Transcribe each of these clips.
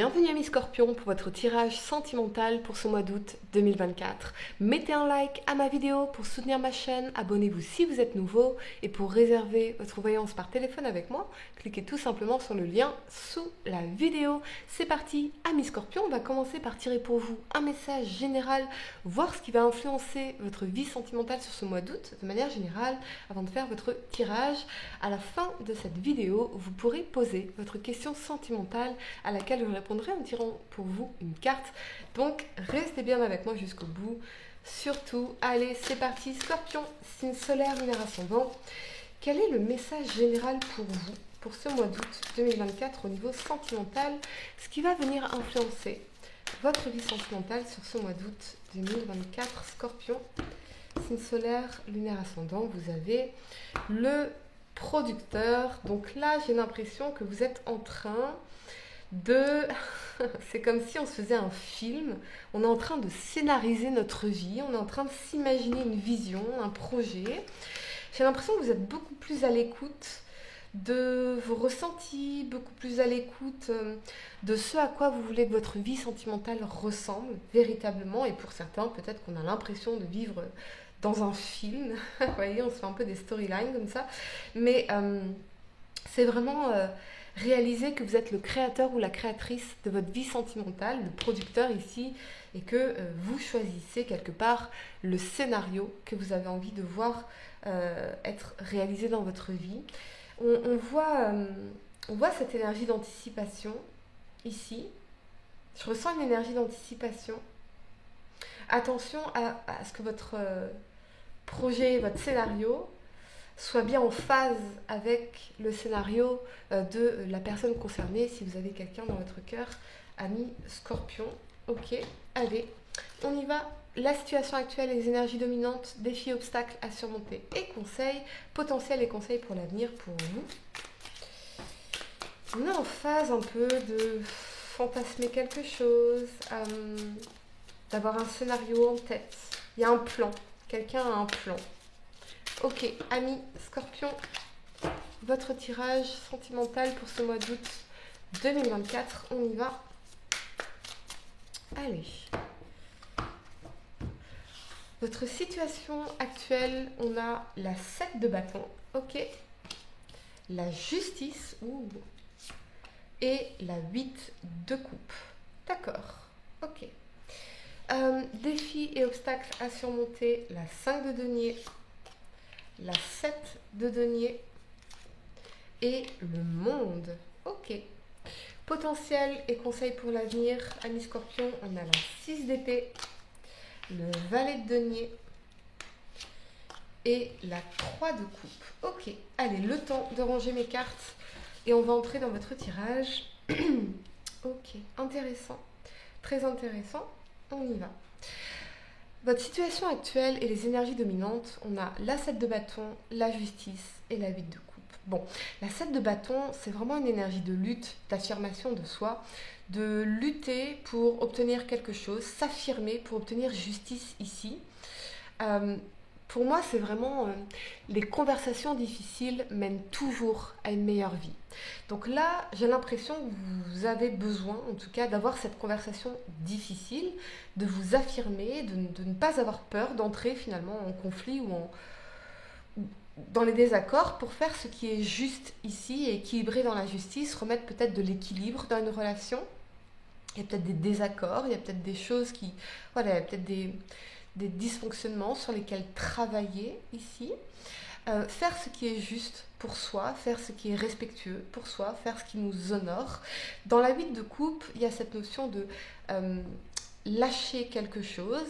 Bienvenue amis Scorpions pour votre tirage sentimental pour ce mois d'août 2024. Mettez un like à ma vidéo pour soutenir ma chaîne, abonnez-vous si vous êtes nouveau et pour réserver votre voyance par téléphone avec moi, cliquez tout simplement sur le lien sous la vidéo. C'est parti amis Scorpions, on va commencer par tirer pour vous un message général, voir ce qui va influencer votre vie sentimentale sur ce mois d'août de manière générale avant de faire votre tirage. À la fin de cette vidéo, vous pourrez poser votre question sentimentale à laquelle je répondrai en tirant pour vous une carte. Donc restez bien avec moi jusqu'au bout. Surtout, allez, c'est parti. Scorpion, signe solaire, lunaire ascendant. Quel est le message général pour vous pour ce mois d'août 2024 au niveau sentimental? Ce qui va venir influencer votre vie sentimentale sur ce mois d'août 2024, Scorpion, signe solaire, lunaire ascendant. Vous avez le producteur. Donc là, j'ai l'impression que vous êtes en train de... C'est comme si on se faisait un film, on est en train de scénariser notre vie, on est en train de s'imaginer une vision, un projet. J'ai l'impression que vous êtes beaucoup plus à l'écoute de vos ressentis, beaucoup plus à l'écoute de ce à quoi vous voulez que votre vie sentimentale ressemble véritablement. Et pour certains, peut-être qu'on a l'impression de vivre dans un film. Vous voyez, on se fait un peu des storylines comme ça. Mais c'est vraiment... réalisez que vous êtes le créateur ou la créatrice de votre vie sentimentale, le producteur ici, et que vous choisissez quelque part le scénario que vous avez envie de voir être réalisé dans votre vie. On voit cette énergie d'anticipation ici. Je ressens une énergie d'anticipation. Attention à ce que votre projet, votre scénario soit bien en phase avec le scénario de la personne concernée, si vous avez quelqu'un dans votre cœur, ami Scorpion. Ok, allez, on y va. La situation actuelle, les énergies dominantes, défis, obstacles à surmonter et conseils, potentiels et conseils pour l'avenir pour vous. On est en phase un peu de fantasmer quelque chose, d'avoir un scénario en tête. Il y a un plan, quelqu'un a un plan. Ok, amis Scorpion, votre tirage sentimental pour ce mois d'août 2024, on y va. Allez. Votre situation actuelle, on a la 7 de bâton, ok. La justice, et la 8 de coupe. D'accord, ok. Défis et obstacles à surmonter, la 5 de denier, la 7 de denier et le monde. Ok. Potentiel et conseil pour l'avenir, amis Scorpion, on a la 6 d'épée, le valet de denier et la 3 de coupe. Ok. Allez, le temps de ranger mes cartes et on va entrer dans votre tirage. Ok. Intéressant. Très intéressant. On y va. Votre situation actuelle et les énergies dominantes, on a la 7 de bâton, la justice et la 8 de coupe. Bon, la 7 de bâton, c'est vraiment une énergie de lutte, d'affirmation de soi, de lutter pour obtenir quelque chose, s'affirmer pour obtenir justice ici. Pour moi, c'est vraiment les conversations difficiles mènent toujours à une meilleure vie. Donc là, j'ai l'impression que vous avez besoin, en tout cas, d'avoir cette conversation difficile, de vous affirmer, de ne pas avoir peur d'entrer finalement en conflit ou dans les désaccords pour faire ce qui est juste ici et équilibré dans la justice, remettre peut-être de l'équilibre dans une relation. Il y a peut-être des désaccords, il y a peut-être des choses qui... Voilà, il y a peut-être des dysfonctionnements sur lesquels travailler ici, faire ce qui est juste pour soi, faire ce qui est respectueux pour soi, faire ce qui nous honore. Dans la 8 de coupe, il y a cette notion de lâcher quelque chose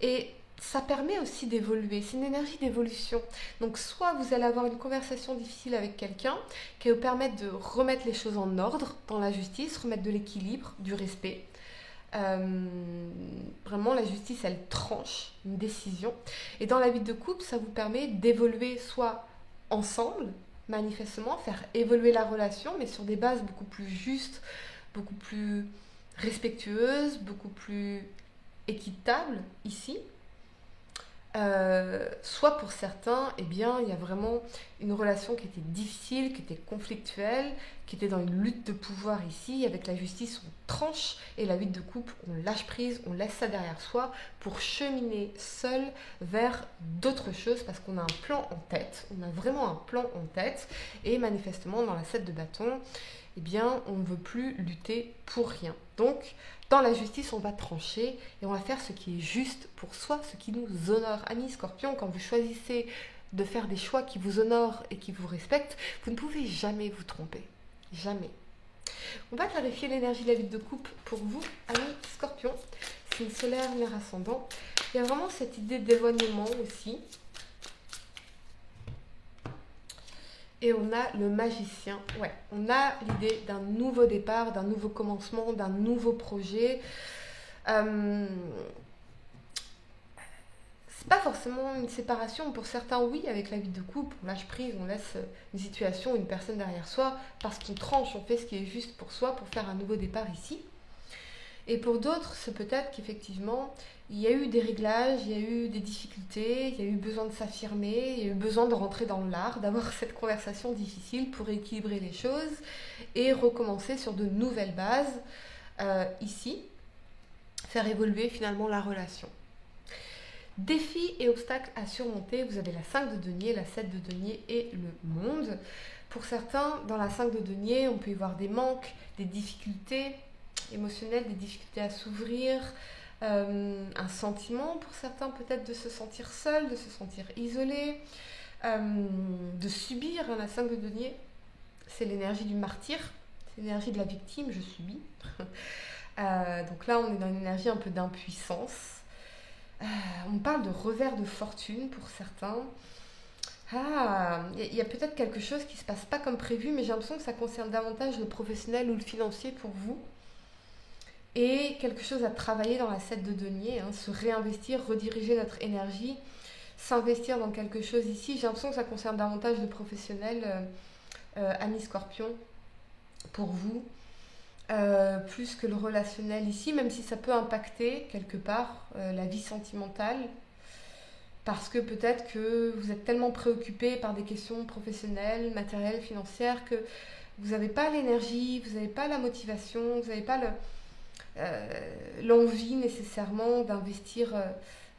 et ça permet aussi d'évoluer, c'est une énergie d'évolution. Donc soit vous allez avoir une conversation difficile avec quelqu'un qui va vous permettre de remettre les choses en ordre dans la justice, remettre de l'équilibre, du respect. Vraiment la justice elle tranche une décision et dans la 8 de coupe ça vous permet d'évoluer soit ensemble manifestement, faire évoluer la relation mais sur des bases beaucoup plus justes, beaucoup plus respectueuses, beaucoup plus équitables ici. Soit pour certains, eh bien, il y a vraiment une relation qui était difficile, qui était conflictuelle, qui était dans une lutte de pouvoir ici. Avec la justice, on tranche et la vie de couple, on lâche prise, on laisse ça derrière soi pour cheminer seul vers d'autres choses parce qu'on a un plan en tête. On a vraiment un plan en tête et manifestement, dans la 7 de bâton, eh bien, on ne veut plus lutter pour rien. Donc, dans la justice, on va trancher et on va faire ce qui est juste pour soi, ce qui nous honore. Amis Scorpion, quand vous choisissez de faire des choix qui vous honorent et qui vous respectent, vous ne pouvez jamais vous tromper. Jamais. On va clarifier l'énergie de la vie de couple pour vous, amis Scorpion. C'est une solaire, lunaire ascendant. Il y a vraiment cette idée d'éloignement aussi. Et on a le magicien. Ouais, on a l'idée d'un nouveau départ, d'un nouveau commencement, d'un nouveau projet. C'est pas forcément une séparation. Pour certains, oui, avec la vie de couple, on lâche prise, on laisse une situation, une personne derrière soi, parce qu'on tranche, on fait ce qui est juste pour soi, pour faire un nouveau départ ici. Et pour d'autres, c'est peut-être qu'effectivement, il y a eu des réglages, il y a eu des difficultés, il y a eu besoin de s'affirmer, il y a eu besoin de rentrer dans l'art, d'avoir cette conversation difficile pour équilibrer les choses et recommencer sur de nouvelles bases ici, faire évoluer finalement la relation. Défis et obstacles à surmonter, vous avez la 5 de denier, la 7 de denier et le monde. Pour certains, dans la 5 de denier, on peut y voir des manques, des difficultés émotionnelles, des difficultés à s'ouvrir, un sentiment pour certains peut-être de se sentir seul, de se sentir isolé, de subir. La 5 de denier, c'est l'énergie du martyr, c'est l'énergie de la victime, je subis. Donc là, on est dans une énergie un peu d'impuissance. On parle de revers de fortune pour certains. Il y a peut-être quelque chose qui ne se passe pas comme prévu, mais j'ai l'impression que ça concerne davantage le professionnel ou le financier pour vous. Et quelque chose à travailler dans la 7 de denier, se réinvestir, rediriger notre énergie, s'investir dans quelque chose ici. J'ai l'impression que ça concerne davantage le professionnel, amis Scorpion, pour vous. Plus que le relationnel ici, même si ça peut impacter quelque part la vie sentimentale, parce que peut-être que vous êtes tellement préoccupé par des questions professionnelles, matérielles, financières, que vous n'avez pas l'énergie, vous n'avez pas la motivation, vous n'avez pas l'envie nécessairement d'investir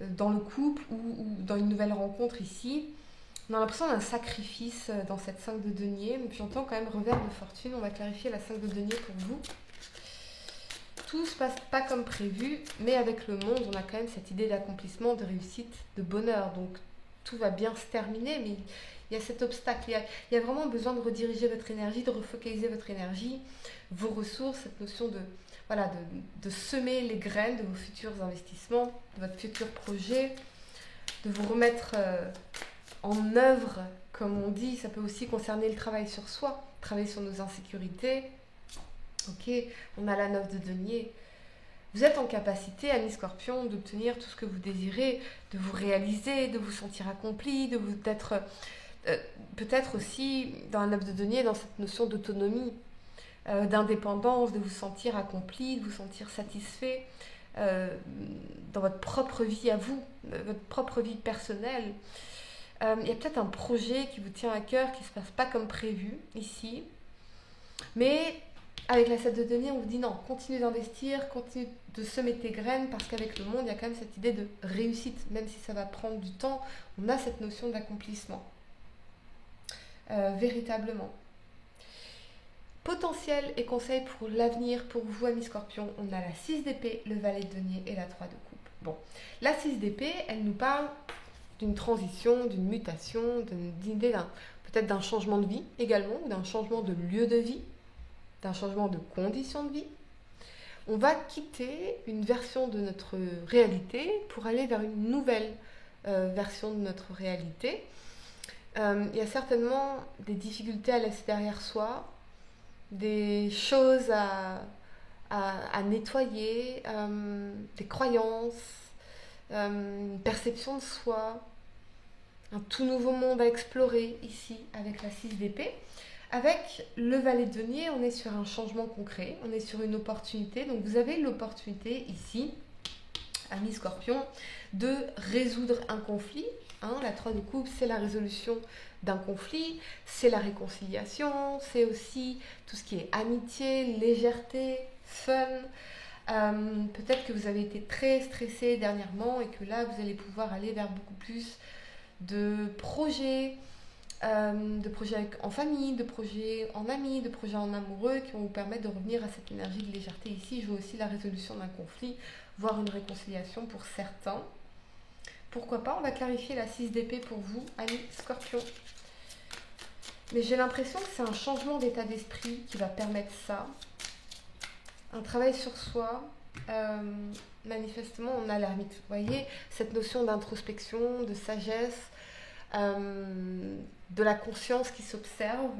dans le couple ou dans une nouvelle rencontre ici. On a l'impression d'un sacrifice dans cette 5 de denier, mais j'entends quand même revers de fortune. On va clarifier la 5 de denier pour vous. Tout ne se passe pas comme prévu, mais avec le monde, on a quand même cette idée d'accomplissement, de réussite, de bonheur. Donc tout va bien se terminer, mais il y a cet obstacle. Il y a vraiment besoin de rediriger votre énergie, de refocaliser votre énergie, vos ressources, cette notion de semer les graines de vos futurs investissements, de votre futur projet, de vous remettre en œuvre, comme on dit. Ça peut aussi concerner le travail sur soi, travailler sur nos insécurités. Ok, on a la 9 de denier. Vous êtes en capacité, amis Scorpion, d'obtenir tout ce que vous désirez, de vous réaliser, de vous sentir accompli, d'être peut-être aussi dans la 9 de denier, dans cette notion d'autonomie, d'indépendance, de vous sentir accompli, de vous sentir satisfait dans votre propre vie à vous, votre propre vie personnelle. Il y a peut-être un projet qui vous tient à cœur, qui ne se passe pas comme prévu ici, mais avec la 7 de denier, on vous dit non, continue d'investir, continue de semer tes graines, parce qu'avec le monde, il y a quand même cette idée de réussite, même si ça va prendre du temps, on a cette notion d'accomplissement. Véritablement. Potentiel et conseil pour l'avenir pour vous, amis Scorpion, on a la 6 d'épée, le valet de denier et la 3 de coupe. Bon, la 6 d'épée, elle nous parle d'une transition, d'une mutation, d'une idée peut-être d'un changement de vie également, ou d'un changement de lieu de vie, d'un changement de conditions de vie. On va quitter une version de notre réalité pour aller vers une nouvelle version de notre réalité. Il y a certainement des difficultés à laisser derrière soi, des choses à nettoyer, des croyances, une perception de soi, un tout nouveau monde à explorer ici avec la 6 d'épée. Avec le valet de denier, on est sur un changement concret, on est sur une opportunité. Donc vous avez l'opportunité ici amis Scorpion, de résoudre un conflit. Hein, la 3 de coupe, c'est la résolution d'un conflit, c'est la réconciliation, c'est aussi tout ce qui est amitié, légèreté, fun. Peut-être que vous avez été très stressé dernièrement et que là, vous allez pouvoir aller vers beaucoup plus de projets en famille, de projets en amis, de projets en amoureux qui vont vous permettre de revenir à cette énergie de légèreté ici. Je vois aussi la résolution d'un conflit, voire une réconciliation pour certains. Pourquoi pas, on va clarifier la 6 d'épée pour vous, amis Scorpion. Mais j'ai l'impression que c'est un changement d'état d'esprit qui va permettre ça. Un travail sur soi. Manifestement, on a l'ermite. Vous voyez, cette notion d'introspection, de sagesse, de la conscience qui s'observe.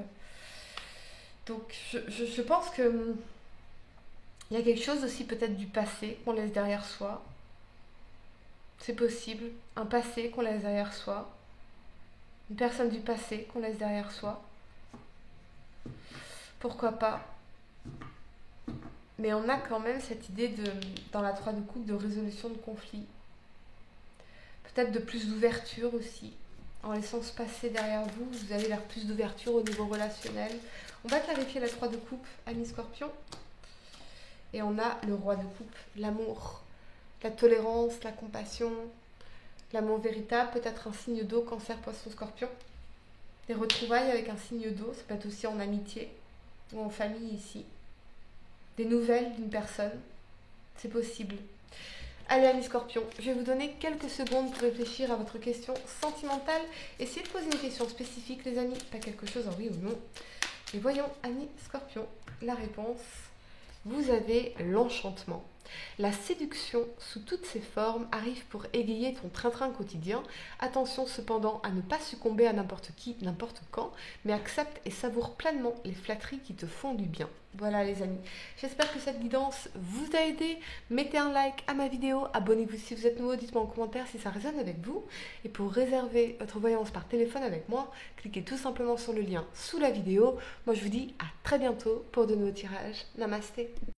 Donc, je pense que il y a quelque chose aussi peut-être du passé qu'on laisse derrière soi. C'est possible. Un passé qu'on laisse derrière soi. Une personne du passé qu'on laisse derrière soi. Pourquoi pas? Mais on a quand même cette idée dans la 3 de coupe de résolution de conflit. Peut-être de plus d'ouverture aussi. En laissant se passer derrière vous, vous allez vers plus d'ouverture au niveau relationnel. On va clarifier la 3 de coupe, amis Scorpion. Et on a le roi de coupe, l'amour, la tolérance, la compassion, l'amour véritable, peut-être un signe d'eau, cancer, poisson, scorpion. Des retrouvailles avec un signe d'eau, ça peut être aussi en amitié ou en famille ici. Des nouvelles d'une personne, c'est possible. Allez, amis Scorpion, je vais vous donner quelques secondes pour réfléchir à votre question sentimentale. Essayez de poser une question spécifique, les amis, pas quelque chose en oui ou non. Et voyons, amis Scorpion, la réponse. Vous avez l'enchantement. La séduction, sous toutes ses formes, arrive pour égayer ton train-train quotidien. Attention cependant à ne pas succomber à n'importe qui, n'importe quand, mais accepte et savoure pleinement les flatteries qui te font du bien. Voilà les amis, j'espère que cette guidance vous a aidé. Mettez un like à ma vidéo, abonnez-vous si vous êtes nouveau, dites-moi en commentaire si ça résonne avec vous. Et pour réserver votre voyance par téléphone avec moi, cliquez tout simplement sur le lien sous la vidéo. Moi je vous dis à très bientôt pour de nouveaux tirages. Namasté.